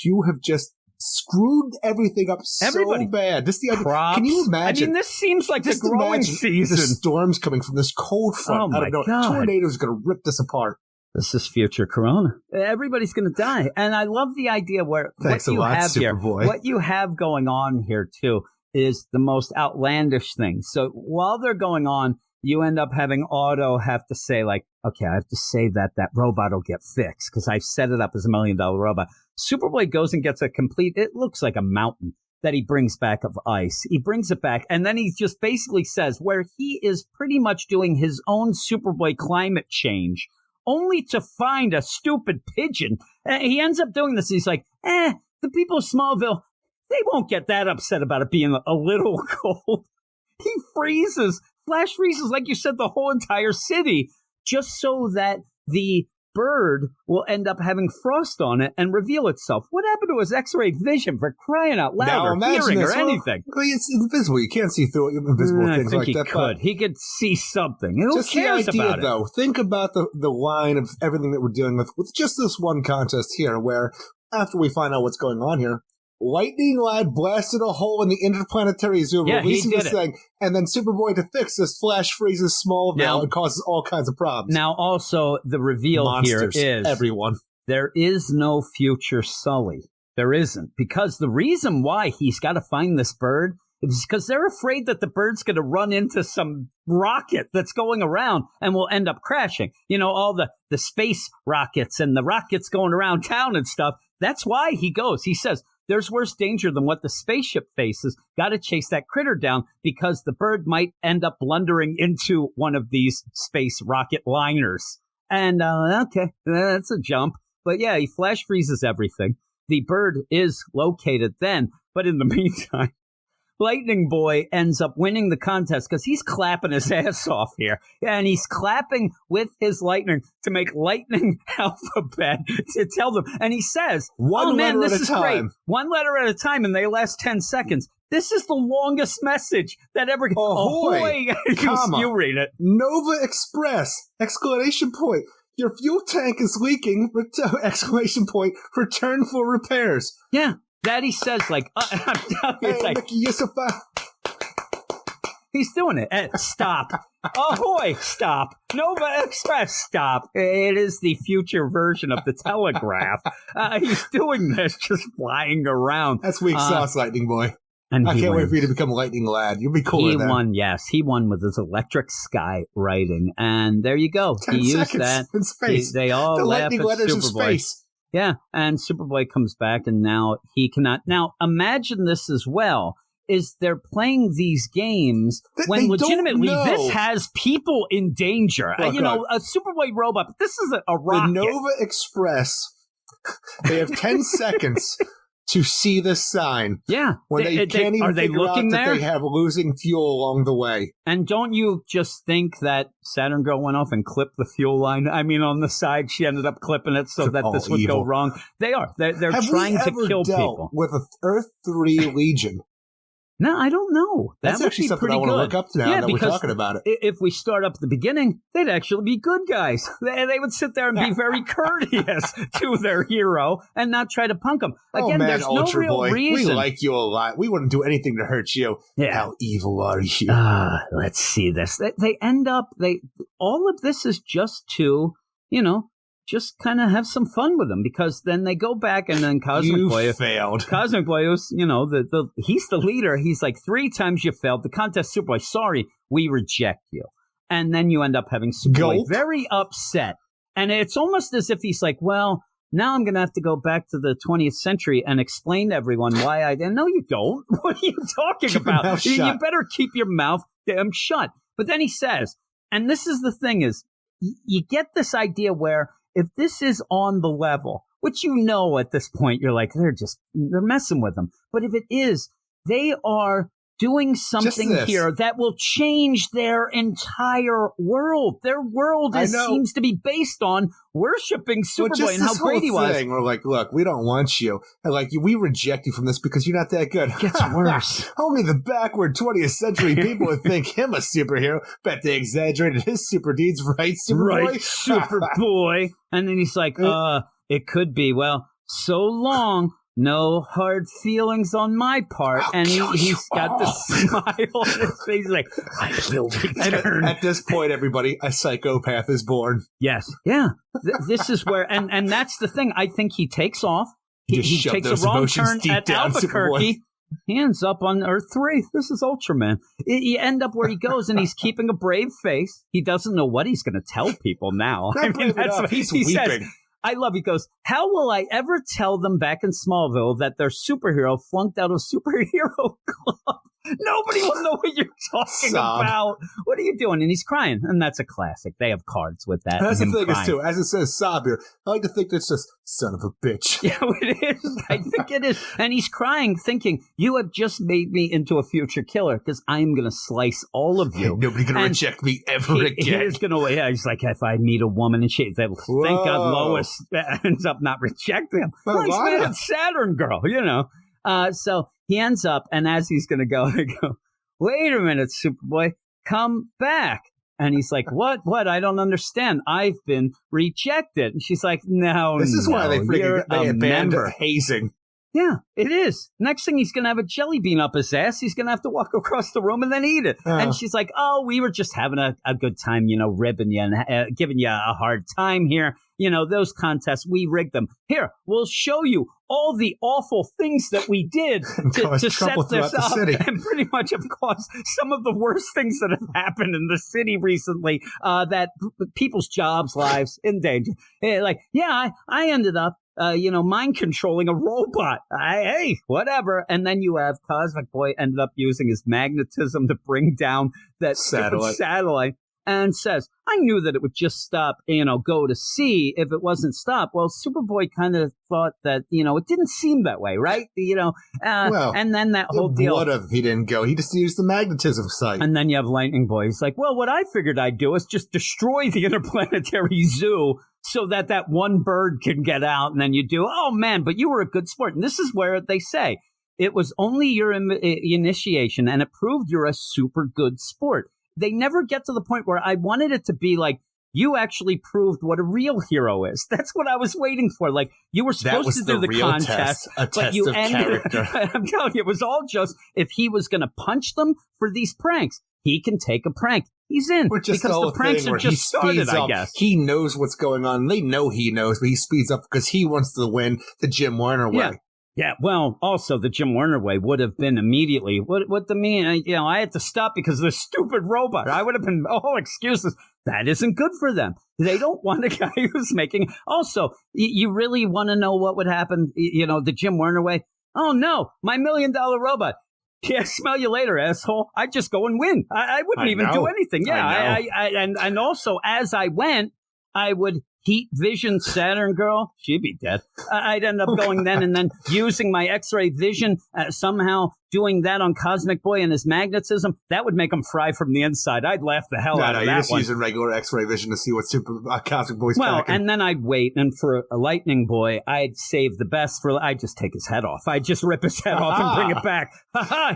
you have just screwed everything up so bad. Just the idea, can you imagine? I mean, this seems like the growing season. The storms coming from this cold front. Oh my God. Tornadoes going to rip this apart. This is future Corona. Everybody's going to die. And I love the idea where what you have going on here, too, is the most outlandish thing. So while they're going on, you end up having Otto have to say, like, okay, I have to say that robot will get fixed because I've set it up as $1 million robot. Superboy goes and gets it looks like a mountain that he brings back of ice. He brings it back, and then he just basically says where he is pretty much doing his own Superboy climate change, only to find a stupid pigeon. He ends up doing this. He's like, the people of Smallville, they won't get that upset about it being a little cold. He Flash freezes, like you said, the whole entire city, just so that the bird will end up having frost on it and reveal itself. What happened to his X-ray vision, for crying out loud, or hearing or anything? It's invisible. You can't see through invisible things like that. He could see something. Who cares about it? Though, think about the line of everything that we're dealing with just this one contest here, where after we find out what's going on here, Lightning Lad blasted a hole in the interplanetary zoo, releasing this thing, and then Superboy, to fix this, flash freezes Smallville and causes all kinds of problems. Now, also, the reveal Monsters, here is everyone. There is no future Sully. There isn't. Because the reason why he's got to find this bird is because they're afraid that the bird's going to run into some rocket that's going around and will end up crashing. You know, all the space rockets and the rockets going around town and stuff. That's why he goes. He says, there's worse danger than what the spaceship faces. Got to chase that critter down because the bird might end up blundering into one of these space rocket liners. And, okay, that's a jump. But yeah, he flash freezes everything. The bird is located then. But in the meantime, Lightning Boy ends up winning the contest because he's clapping his ass off here. And he's clapping with his lightning to make Lightning Alphabet to tell them. And he says, One letter this at a is time. Great. One letter at a time, and they last 10 seconds. This is the longest message that ever... Ahoy! You read it. Nova Express! Exclamation point. Your fuel tank is leaking! Exclamation point. Return for repairs. Yeah. That he says, like, I'm telling you, hey, Mickey Yusufa. He's doing it. Stop. Ahoy, stop. Nova Express, stop. It is the future version of the telegraph. He's doing this, just flying around. That's weak sauce, Lightning Boy. And I can't wait for you to become Lightning Lad. You'll be cool with that. He won with his electric sky writing. And there you go. 10 he used seconds that. In space. They all the laugh lightning at letters in Superboy. Space. Yeah, and Superboy comes back, and now he cannot. Now, imagine this as well, is they're playing these games when legitimately this has people in danger. A Superboy robot, but this is a rocket. The Nova Express, they have 10 seconds to see this sign. Yeah. When they can't even figure out that there? They have losing fuel along the way. And don't you just think that Saturn Girl went off and clipped the fuel line? I mean, on the side, she ended up clipping it so that this would go wrong. They are. They're trying to kill people. With a Earth 3 Legion. No, I don't know. That's actually something I want to look up now that we're talking about it. If we start up at the beginning, they'd actually be good guys. They would sit there and be very courteous to their hero and not try to punk them. Again, there's no real reason. We like you a lot. We wouldn't do anything to hurt you. Yeah. How evil are you? Let's see this. They end up, all of this is just to, just kind of have some fun with them, because then they go back and then Cosmic Boy failed. Cosmic Boy was, he's the leader. He's like, 3 times you failed. The contest Superboy, sorry, we reject you. And then you end up having Superboy very upset. And it's almost as if he's like, well, now I'm going to have to go back to the 20th century and explain to everyone why I didn't. No, you don't. What are you talking about? You better keep your mouth damn shut. But then he says, and this is the thing is, you get this idea where if this is on the level, which at this point, you're like, they're messing with them. But if it is, they are doing something here that will change their entire world. Their world seems to be based on worshiping Superboy and how great he was. We're like, look, we don't want you. And we reject you from this because you're not that good. It gets worse. Only the backward 20th century people would think him a superhero. Bet they exaggerated his super deeds, right, Superboy? Right, Superboy. And then he's like, it could be. Well, so long. no hard feelings on my part. And he's got the smile on his face. He's like, I will return. At this point, everybody, a psychopath is born. Yes. Yeah. This is where, and that's the thing. I think he takes off. He takes a wrong turn at Albuquerque. He ends up on Earth 3. This is Ultraman. You end up where he goes, and he's keeping a brave face. He doesn't know what he's going to tell people now. I mean, that's what he's weeping. Says, I love it. He goes, how will I ever tell them back in Smallville that their superhero flunked out of superhero club? Nobody will know what you're talking about. What are you doing? And he's crying. And that's a classic. They have cards with that. That's the thing is, too. As it says sob here, I like to think that's just son of a bitch. Yeah, it is. I think it is. And he's crying, thinking, you have just made me into a future killer because I'm going to slice all of you. Nobody's going to reject me ever again. He's like, if I meet a woman and thank God Lois ends up not rejecting him. Well, he's mad at Saturn Girl, So he ends up, and as he's going to go, they go, wait a minute, Superboy, come back. And he's like, what? I don't understand. I've been rejected. And she's like, no, This is why they abandoned hazing. Yeah, it is. Next thing, he's going to have a jelly bean up his ass. He's going to have to walk across the room and then eat it. And she's like, oh, we were just having a good time, ribbing you and giving you a hard time here. Those contests, we rigged them. Here, we'll show you all the awful things that we did to set this up. And pretty much have caused some of the worst things that have happened in the city recently, that people's jobs, lives in danger. I ended up mind controlling a robot. Hey, whatever. And then you have Cosmic Boy ended up using his magnetism to bring down that satellite and says, I knew that it would just stop, go to sea if it wasn't stopped. Well, Superboy kind of thought that, it didn't seem that way, right? And then that whole deal. What if he didn't go? He just used the magnetism sight. And then you have Lightning Boy. He's like, well, what I figured I'd do is just destroy the interplanetary zoo so that one bird can get out. And then you do, oh, man, but you were a good sport. And this is where they say it was only your initiation and it proved you're a super good sport. They never get to the point where I wanted it to be like, you actually proved what a real hero is. That's what I was waiting for. Like, you were supposed to do the contest, but you ended. I'm telling you, it was all just if he was going to punch them for these pranks, he can take a prank. He's in because the pranks have just started, I guess. He knows what's going on. They know he knows, but he speeds up because he wants to win the Jim Warner way. Yeah, well, also the Jim Warner way would have been immediately. What the mean? I had to stop because of the stupid robot. I would have been all excuses. That isn't good for them. They don't want a guy who's making. Also, you really want to know what would happen? The Jim Warner way. Oh no, my $1 million robot. Yeah, smell you later, asshole. I'd just go and win. I wouldn't even do anything. Yeah, and also as I went, I would heat vision Saturn Girl. She'd be dead. I'd end up going then and then using my X-ray vision, somehow doing that on Cosmic Boy and his magnetism. That would make him fry from the inside. I'd laugh the hell out of that one. No, you're just using regular X-ray vision to see what Cosmic Boy's packing. And then I'd wait, and for a Lightning Boy, I'd save the best for. I'd just take his head off. I'd just rip his head off and bring it back.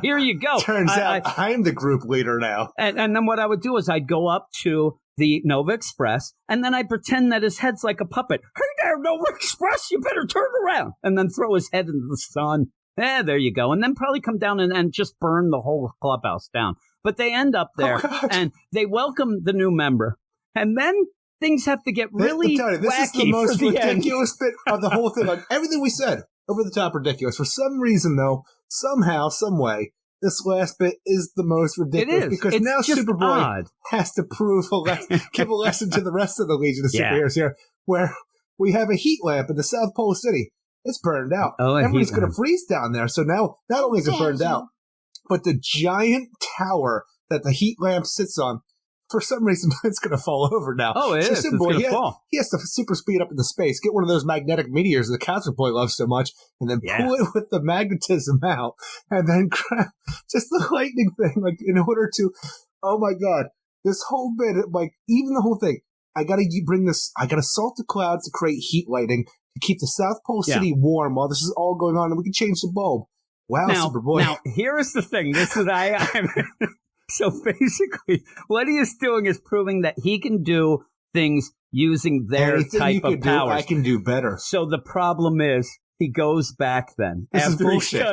Here you go. Turns out I'm the group leader now. And then what I would do is I'd go up to the Nova Express, and then I pretend that his head's like a puppet. Hey there, Nova Express, you better turn around. And then throw his head into the sun. There you go. And then probably come down and just burn the whole clubhouse down. But they end up there, and they welcome the new member. And then things have to get really wacky. This is the most ridiculous bit of the whole thing. Like everything we said, over the top ridiculous. For some reason, though, somehow, some way, this last bit is the most ridiculous because now Superboy has to give a lesson to the rest of the Legion of Superheroes here, where we have a heat lamp in the South Pole City. It's burned out. Everybody's going to freeze down there. So now, not only is it burned out, but the giant tower that the heat lamp sits on, for some reason, it's going to fall over now. Oh, it is. Superboy, he has to super speed up into space, get one of those magnetic meteors that Cosmic Boy loves so much, and then pull it with the magnetism out, and then grab just the lightning thing, like, in order to, oh my God, this whole bit, like, even the whole thing, I got to salt the clouds to create heat lighting to keep the South Pole City warm while this is all going on, and we can change the bulb. Wow, Superboy. Now, here is the thing. This is, so basically, what he is doing is proving that he can do things using their type of power. I can do better. So the problem is he goes back then. This is bullshit.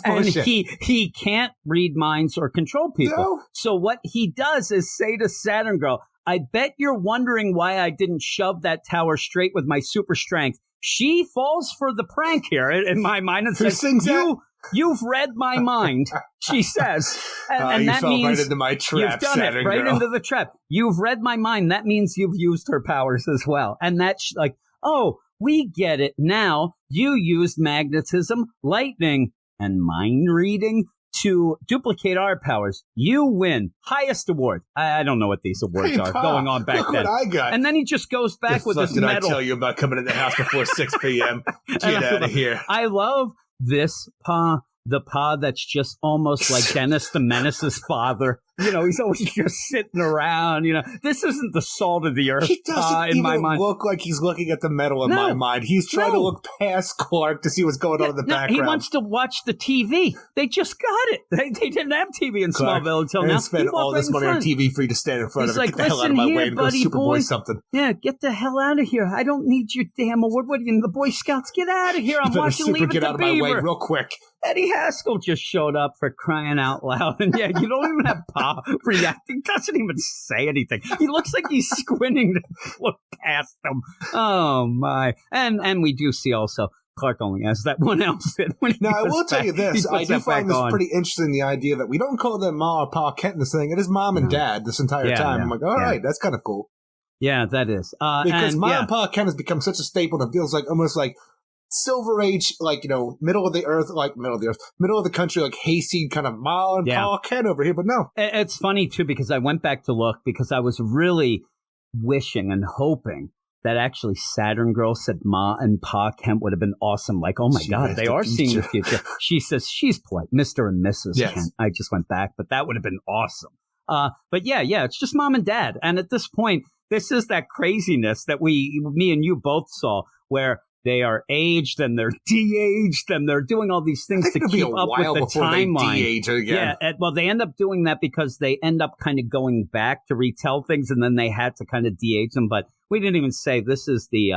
And he can't read minds or control people. No. So what he does is say to Saturn Girl, I bet you're wondering why I didn't shove that tower straight with my super strength. She falls for the prank here in my mind and says, You've read my mind, she says. And that means right into my trap, you've done Saturn it right Girl. into the trap. You've read my mind. That means you've used her powers as well. And that's like, oh, we get it now. You used magnetism, lightning, and mind reading to duplicate our powers. You win. Highest award. I don't know what these awards are going on back look then. What I got. And then he just goes back with his medal. Did I tell you about coming in the house before 6 p.m.? Get out of here. I love this Pa. The Pa that's just almost like Dennis the Menace's father. You know, he's always just sitting around. You know, this isn't the salt of the earth. He doesn't in my mind. look like he's looking at the medal in my mind. He's trying to look past Clark to see what's going on in the background. He wants to watch the TV. They just got it. They didn't have TV in Smallville until now. Spend all this money on TV for you to stand in front of it. Like, get the hell out of my way and go Superboy something. Yeah, get the hell out of here. I don't need your damn award. What are you in the Boy Scouts? Get out of here. I'm watching Leave It to Beaver. Get out of my way real quick. Eddie Haskell just showed up for crying out loud. And yeah, you don't even have Pa reacting. Doesn't even say anything. He looks like he's squinting to look past them. Oh, my. And we do see also Clark only has that one outfit. Now, I will tell you this. I do find this pretty interesting, the idea that we don't call them Ma or Pa Kent in this thing. It is Mom and Dad this entire time. I'm like, all right, that's kind of cool. Yeah, that is. Because Mom and Pa Kent has become such a staple that feels like almost like Silver Age, like, you know, middle of the country, like hayseed kind of Ma and Pa Kent over here, but no. It's funny, too, because I went back to look because I was really wishing and hoping that actually Saturn Girl said Ma and Pa Kent would have been awesome. Like, oh, my God, they are seeing the future. She says she's polite, Mr. and Mrs. Kent. I just went back, but that would have been awesome. But yeah, it's just Mom and Dad. And at this point, this is that craziness that me and you both saw where they are aged and they're de-aged and they're doing all these things to keep up with the timeline. De-age again. Yeah, well, they end up doing that because they end up kind of going back to retell things and then they had to kind of de-age them. But we didn't even say this is the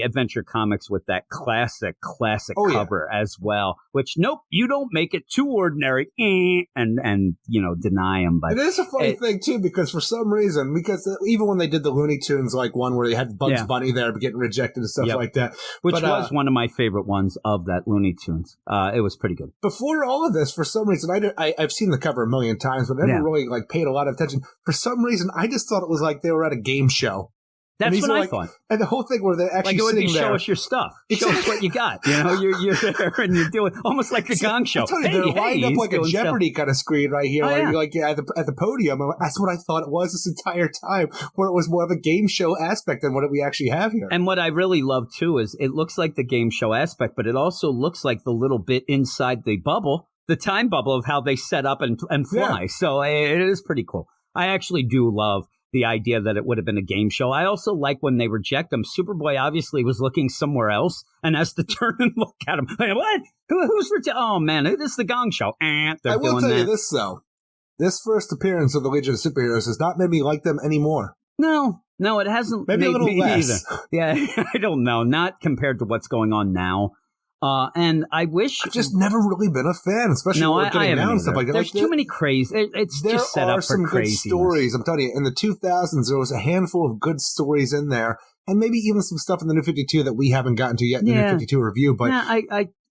Adventure Comics with that classic cover as well, which, nope, you don't make it too ordinary and you know, deny them. But it is a funny thing, too, because for some reason, because even when they did the Looney Tunes, like one where they had Bugs Bunny there getting rejected and stuff like that. Which was one of my favorite ones of that Looney Tunes. It was pretty good. Before all of this, for some reason, I've seen the cover a million times, but I never really like paid a lot of attention. For some reason, I just thought it was like they were at a game show. That's what I thought. And the whole thing where they're actually sitting there. Show us your stuff. Show us what you got. You know, you're there and you're doing almost like the Gong Show. They're lined up like a Jeopardy kind of screen right here. You're like at the podium. That's what I thought it was this entire time, where it was more of a game show aspect than what we actually have here. And what I really love, too, is it looks like the game show aspect, but it also looks like the little bit inside the bubble, the time bubble of how they set up and fly. Yeah. So it is pretty cool. I actually do love the idea that it would have been a game show. I also like when they reject him. Superboy obviously was looking somewhere else and has to turn and look at him. Like, what? Who's oh, man, this is the Gong Show. I will tell you this, though. This first appearance of the Legion of Superheroes has not made me like them anymore. No, it hasn't. Maybe a little less. Either. Yeah, I don't know. Not compared to what's going on now. And I wish I've just never really been a fan, especially when we're getting now and stuff like that. There's too many crazy. It's just set up for craziness. There are some good stories. I'm telling you, in the 2000s, there was a handful of good stories in there, and maybe even some stuff in the New 52 that we haven't gotten to yet in the New 52 review. But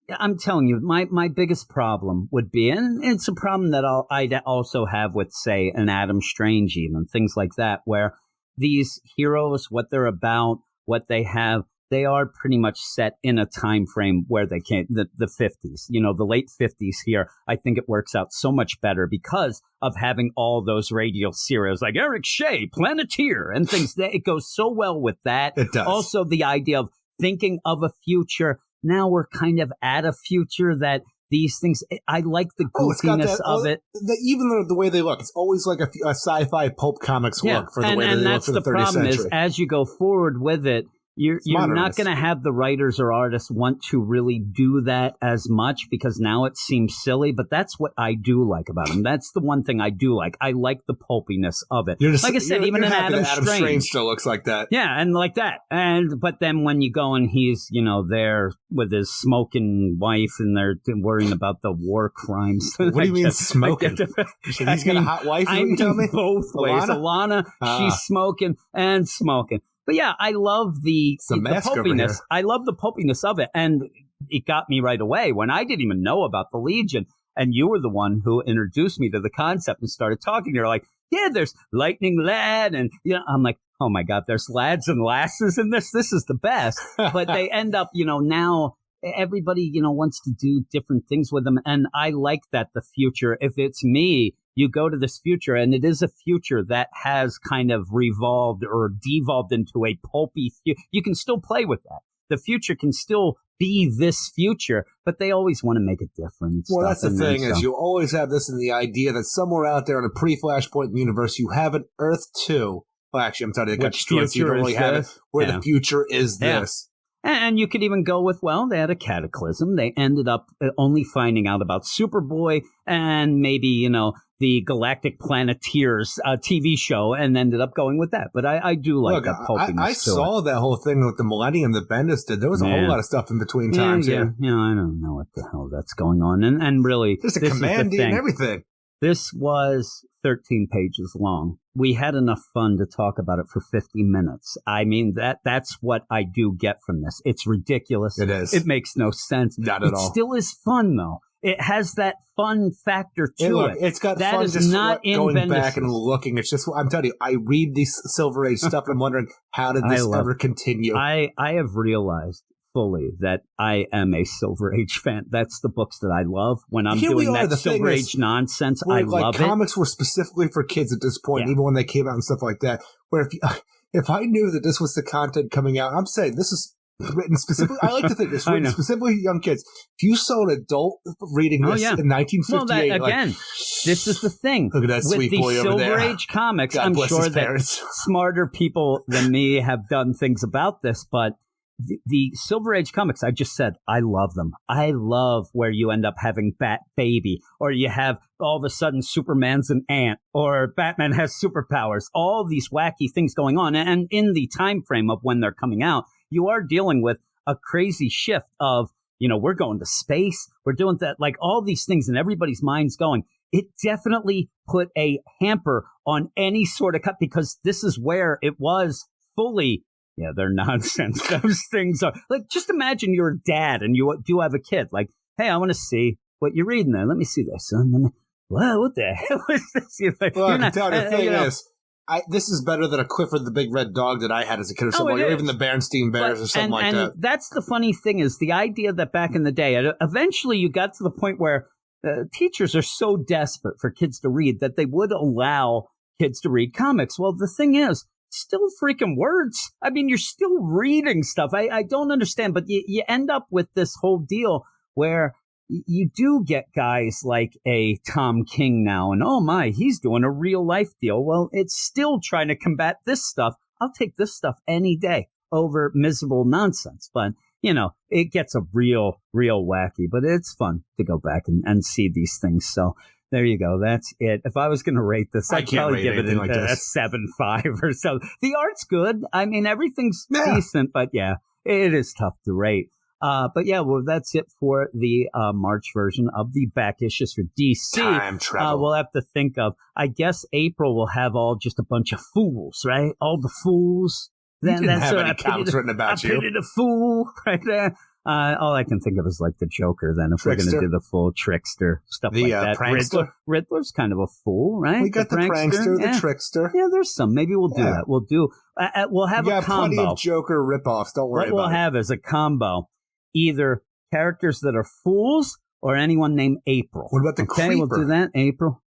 I'm telling you, my biggest problem would be, and it's a problem that I'd also have with, say, an Adam Strange, even things like that, where these heroes, what they're about, what they have. They are pretty much set in a time frame where they can't, the 50s, you know, the late 50s here. I think it works out so much better because of having all those radio serials like Eric Shea, Planeteer, and things. It goes so well with that. It does. Also, the idea of thinking of a future. Now we're kind of at a future that these things, I like the goofiness of it. Even the way they look, it's always like a sci-fi pulp comics look for the way they look for the 30th century. And that's the problem is, as you go forward with it, You're not going to have the writers or artists want to really do that as much because now it seems silly, but that's what I do like about them. That's the one thing I do like. I like the pulpiness of it. Like I said, even in Adam Strange still looks like that. Yeah, and like that. But then when you go and he's, there with his smoking wife and they're worrying about the war crimes. What do you mean smoking? He's got a hot wife? I mean both ways. Alana, she's smoking and smoking. But yeah, I love the pulpiness. I love the pulpiness of it. And it got me right away when I didn't even know about the Legion. And you were the one who introduced me to the concept and started talking. You're like, yeah, there's Lightning Lad. And I'm like, oh my God, there's lads and lasses in this. This is the best. But they end up, now everybody, wants to do different things with them. And I like that the future, if it's me, you go to this future, and it is a future that has kind of revolved or devolved into a pulpy you can still play with that. The future can still be this future, but they always want to make it different. Well, that's the thing is you always have this in the idea that somewhere out there in a pre-Flashpoint universe, you have an Earth 2. Well, actually, I'm telling you, it got destroyed, so you don't really have it, where the future is this. And you could even go with, they had a cataclysm. They ended up only finding out about Superboy and maybe, the Galactic Planeteers TV show and ended up going with that. But I do like that pulpiness. I saw that whole thing with the Millennium that Bendis did. There was a whole lot of stuff in between times here. Yeah, I don't know what the hell that's going on. And really, there's a command and everything. This was 13 pages long. We had enough fun to talk about it for 50 minutes. I mean, that's what I do get from this. It's ridiculous. It is. It makes no sense. Not at all. It still is fun, though. It has that fun factor to it. It's got that fun is just not going in back and looking. It's just, I'm telling you, I read these Silver Age stuff and I'm wondering, how did this ever continue? I have realized fully that I am a Silver Age fan. That's the books that I love. When I'm doing that Silver Age nonsense, I love it. Comics were specifically for kids at this point, even when they came out and stuff like that. Where if I knew that this was the content coming out, I'm saying this is written specifically. I like to think it's written specifically young kids. If you saw an adult reading this in 1958, again, this is the thing. Look at that sweet boy over there. With the Silver Age comics, God I'm sure that parents. Smarter people than me have done things about this, but the Silver Age comics, I just said, I love them. I love where you end up having Bat Baby, or you have all of a sudden Superman's an ant, or Batman has superpowers, all these wacky things going on. And in the time frame of when they're coming out, you are dealing with a crazy shift of, we're going to space, we're doing that, like all these things, and everybody's mind's going. It definitely put a hamper on any sort of cut, because this is where it was fully. Yeah, they're nonsense. Those things are like, just imagine you're a dad and you do have a kid. Like, hey, I want to see what you're reading there. Let me see this, son. Wow, what the hell is this? Like, well, I can tell you the thing is, this is better than a Clifford the Big Red Dog that I had as a kid or something, or even the Berenstain Bears or something like that. That's the funny thing is the idea that back in the day, eventually you got to the point where teachers are so desperate for kids to read that they would allow kids to read comics. Well, the thing is, still freaking words. I mean, you're still reading stuff. I don't understand, but you end up with this whole deal where you do get guys like a Tom King now, and oh my, he's doing a real life deal. Well, it's still trying to combat this stuff. I'll take this stuff any day over miserable nonsense. But, it gets a real wacky, but it's fun to go back and see these things. So there you go. That's it. If I was going to rate this, I'd probably give it a 7.5 or so. The art's good. I mean, everything's decent, but it is tough to rate. But that's it for the March version of the back issues for DC. Time travel. We'll have to think of, I guess April will have all just a bunch of fools, right? All the fools. Then you didn't have any comics written about you. I pitied a fool right there. All I can think of is like the Joker then, if Trickster. We're going to do the full Trickster, stuff like that. Prankster. Riddler's kind of a fool, right? We got the Prankster, the Trickster. Yeah, there's some. Maybe we'll do that. We'll do, we'll have a combo. Plenty of Joker ripoffs, don't worry about it. What we'll have is a combo, either characters that are fools or anyone named April. What about the Creeper? Okay, we'll do that, April.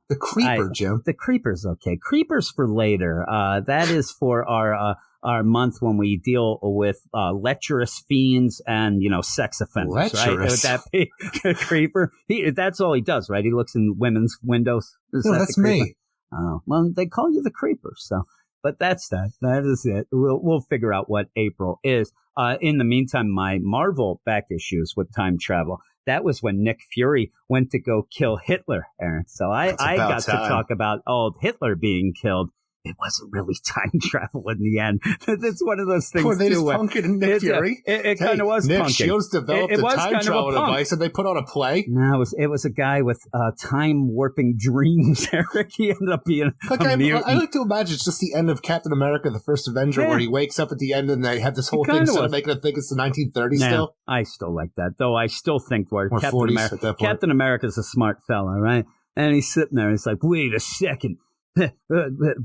The Creeper, Jim. The Creeper's okay. Creeper's for later. That is for our month when we deal with lecherous fiends and, sex offenders, right? Would that be a Creeper? That's all he does, right? He looks in women's windows. That's me. Oh, well, they call you the Creeper, so But that's that. That is it. We'll figure out what April is. In the meantime, my Marvel back issues with time travel, that was when Nick Fury went to go kill Hitler, Aaron. So I got to talk about old Hitler being killed. It wasn't really time travel in the end. It's one of those things. Were they just punking Nick Fury? It kind of was Nick punking. Shields developed a time travel device and they put on a play? No, it was a guy with time warping dreams, Eric. He ended up being a mutant. I like to imagine it's just the end of Captain America, the First Avenger, where he wakes up at the end and they have this whole thing set up making it think it's the 1930s still. I still like that, though. I still think Captain America's a smart fella, right? And he's sitting there and he's like, wait a second.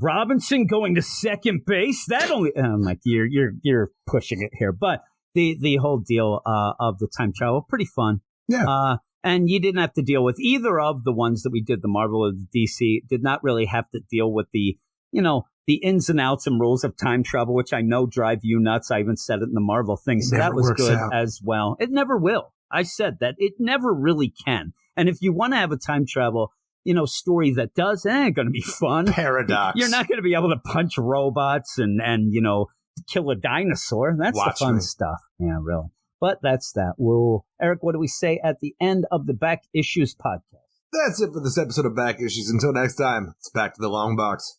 Robinson going to second base? That only I'm like you're pushing it here, but the whole deal of the time travel pretty fun. Yeah, and you didn't have to deal with either of the ones that we did, the Marvel or the DC. Did not really have to deal with the ins and outs and rules of time travel, which I know drive you nuts. I even said it in the Marvel thing, so that was good as well. It never will. I said that it never really can. And if you want to have a time travel story that does, ain't going to be fun. Paradox. You're not going to be able to punch robots and kill a dinosaur. That's the fun stuff. Yeah, really. But that's that. Eric, what do we say at the end of the Back Issues podcast? That's it for this episode of Back Issues. Until next time, it's back to the long box.